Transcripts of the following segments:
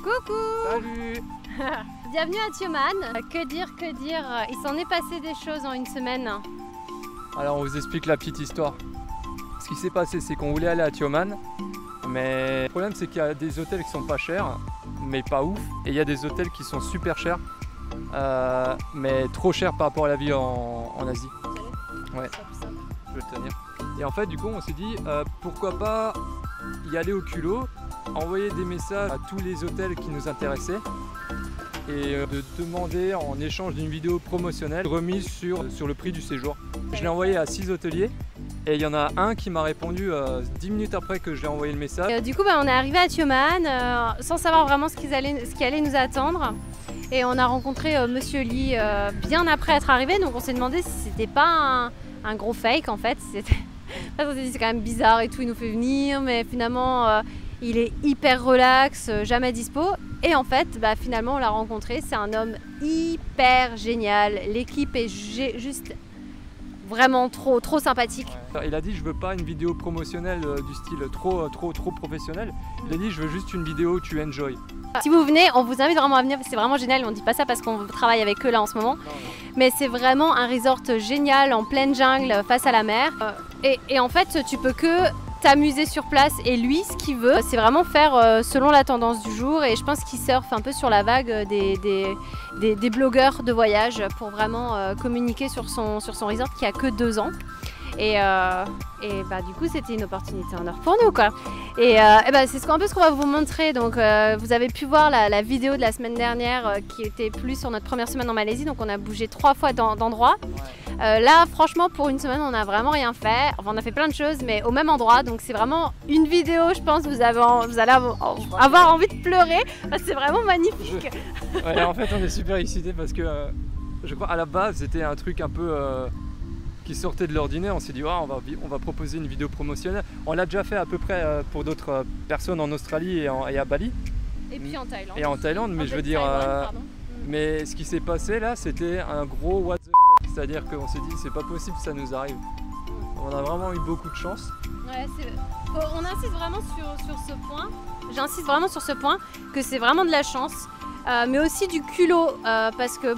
Coucou. Salut. Bienvenue à Tioman. Que dire, il s'en est passé des choses en une semaine. Alors on vous explique la petite histoire. Ce qui s'est passé, c'est qu'on voulait aller à Tioman, mais le problème c'est qu'il y a des hôtels qui sont pas chers, mais pas ouf, et il y a des hôtels qui sont super chers, mais trop chers par rapport à la vie en Asie. Ouais, je vais le tenir. Et en fait, du coup, on s'est dit pourquoi pas y aller au culot, envoyer des messages à tous les hôtels qui nous intéressaient et de demander en échange d'une vidéo promotionnelle remise sur le prix du séjour. Je l'ai envoyé à 6 hôteliers et il y en a un qui m'a répondu 10 minutes après que je lui ai envoyé le message. Du coup, on est arrivé à Tioman sans savoir vraiment ce qui allait nous attendre. Et on a rencontré Monsieur Lee bien après être arrivé, donc on s'est demandé si c'était pas un gros fake en fait. On s'est dit c'est quand même bizarre et tout, il nous fait venir, mais finalement il est hyper relax, jamais dispo. Et en fait, finalement on l'a rencontré, c'est un homme hyper génial, l'équipe est juste vraiment trop sympathique. Ouais. Il a dit je veux pas une vidéo promotionnelle du style trop professionnel, il a dit je veux juste une vidéo où tu enjoy. Si vous venez, on vous invite vraiment à venir, c'est vraiment génial, on dit pas ça parce qu'on travaille avec eux là en ce moment, mais c'est vraiment un resort génial en pleine jungle face à la mer et en fait tu peux que t'amuser sur place et lui ce qu'il veut c'est vraiment faire selon la tendance du jour et je pense qu'il surfe un peu sur la vague des blogueurs de voyage pour vraiment communiquer sur son resort qui a que 2 ans. Et du coup c'était une opportunité en or pour nous quoi. Et c'est un peu ce qu'on va vous montrer. Donc vous avez pu voir la vidéo de la semaine dernière qui était plus sur notre première semaine en Malaisie. Donc on a bougé 3 fois d'endroit. Là franchement pour une semaine on n'a vraiment rien fait. Enfin on a fait plein de choses mais au même endroit. Donc c'est vraiment une vidéo je pense vous allez avoir envie de pleurer parce que c'est vraiment magnifique. Ouais, en fait on est super excités parce que je crois à la base c'était un truc un peu qui sortait de l'ordinaire, on s'est dit on va proposer une vidéo promotionnelle. On l'a déjà fait à peu près pour d'autres personnes en Australie et à Bali. Et puis en Thaïlande. Et en Thaïlande, mais je veux dire, mais ce qui s'est passé là, c'était un gros what the fuck, c'est-à-dire qu'on s'est dit c'est pas possible que ça nous arrive. On a vraiment eu beaucoup de chance. Ouais, on insiste vraiment sur ce point. J'insiste vraiment sur ce point que c'est vraiment de la chance. Mais aussi du culot parce que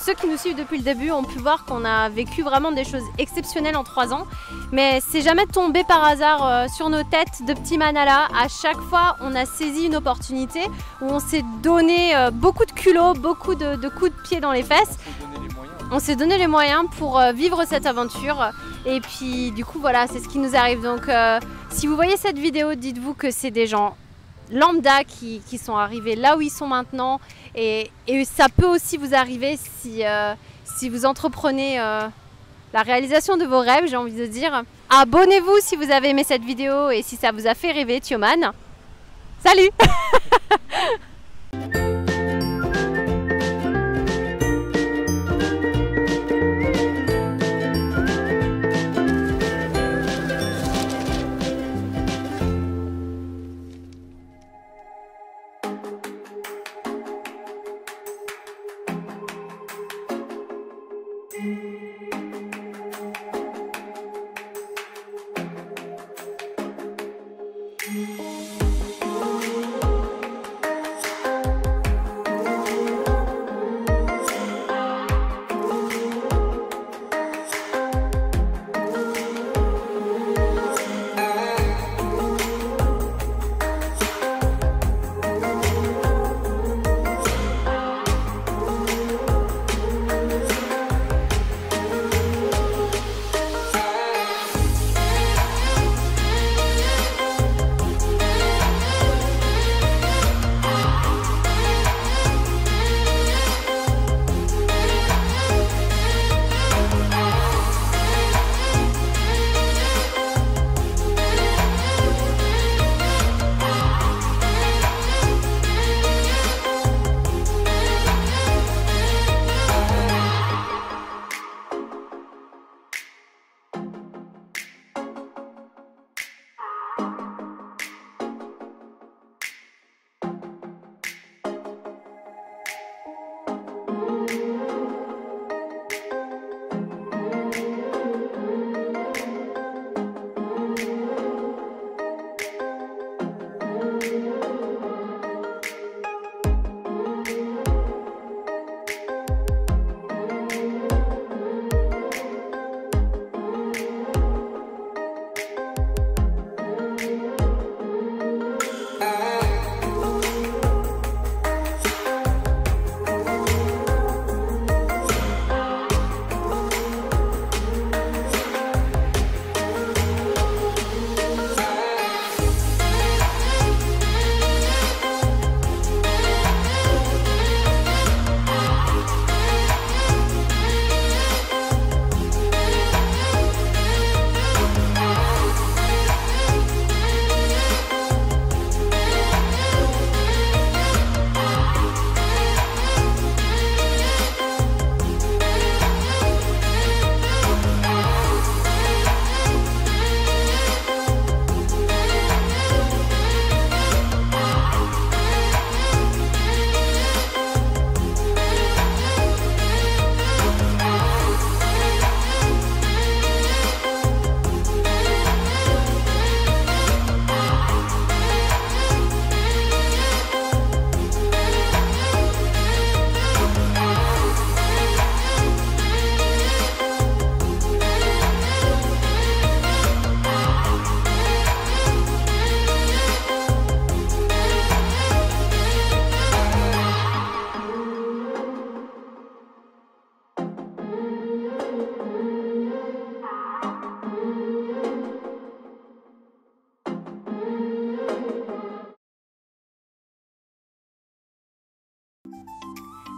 ceux qui nous suivent depuis le début ont pu voir qu'on a vécu vraiment des choses exceptionnelles en 3 ans mais c'est jamais tombé par hasard sur nos têtes de petits manalas. À chaque fois on a saisi une opportunité où on s'est donné beaucoup de culot, beaucoup de coups de pied dans les fesses. On s'est donné les moyens pour vivre cette aventure et puis du coup voilà c'est ce qui nous arrive. Donc si vous voyez cette vidéo dites-vous que c'est des gens lambda qui sont arrivés là où ils sont maintenant et ça peut aussi vous arriver si vous entreprenez la réalisation de vos rêves, j'ai envie de dire. Abonnez-vous si vous avez aimé cette vidéo et si ça vous a fait rêver Tioman. Salut.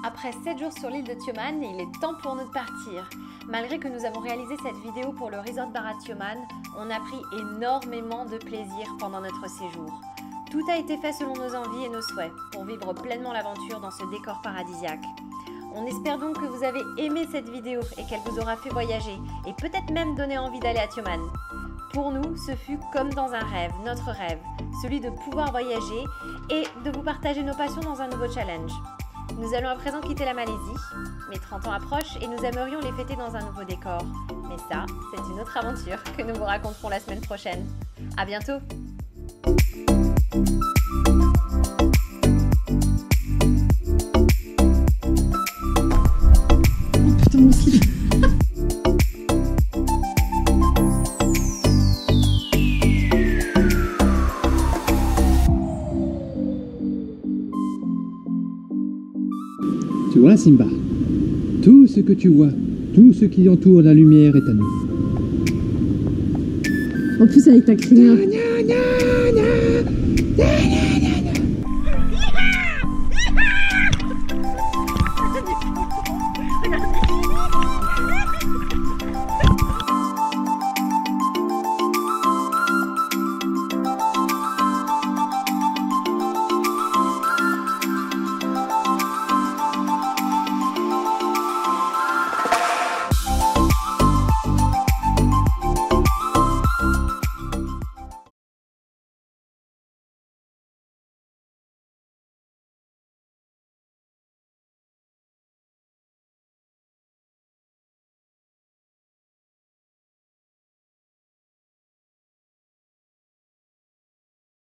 Après 7 jours sur l'île de Tioman, il est temps pour nous de partir. Malgré que nous avons réalisé cette vidéo pour le Resort Barra Tioman, on a pris énormément de plaisir pendant notre séjour. Tout a été fait selon nos envies et nos souhaits pour vivre pleinement l'aventure dans ce décor paradisiaque. On espère donc que vous avez aimé cette vidéo et qu'elle vous aura fait voyager et peut-être même donné envie d'aller à Tioman. Pour nous, ce fut comme dans un rêve, notre rêve, celui de pouvoir voyager et de vous partager nos passions dans un nouveau challenge. Nous allons à présent quitter la Malaisie. Mes 30 ans approchent et nous aimerions les fêter dans un nouveau décor. Mais ça, c'est une autre aventure que nous vous raconterons la semaine prochaine. À bientôt! Oh putain, mon slip. Tu vois, Simba, tout ce que tu vois, tout ce qui entoure la lumière est à nous. En plus avec ta crinière. Na, na, na, na.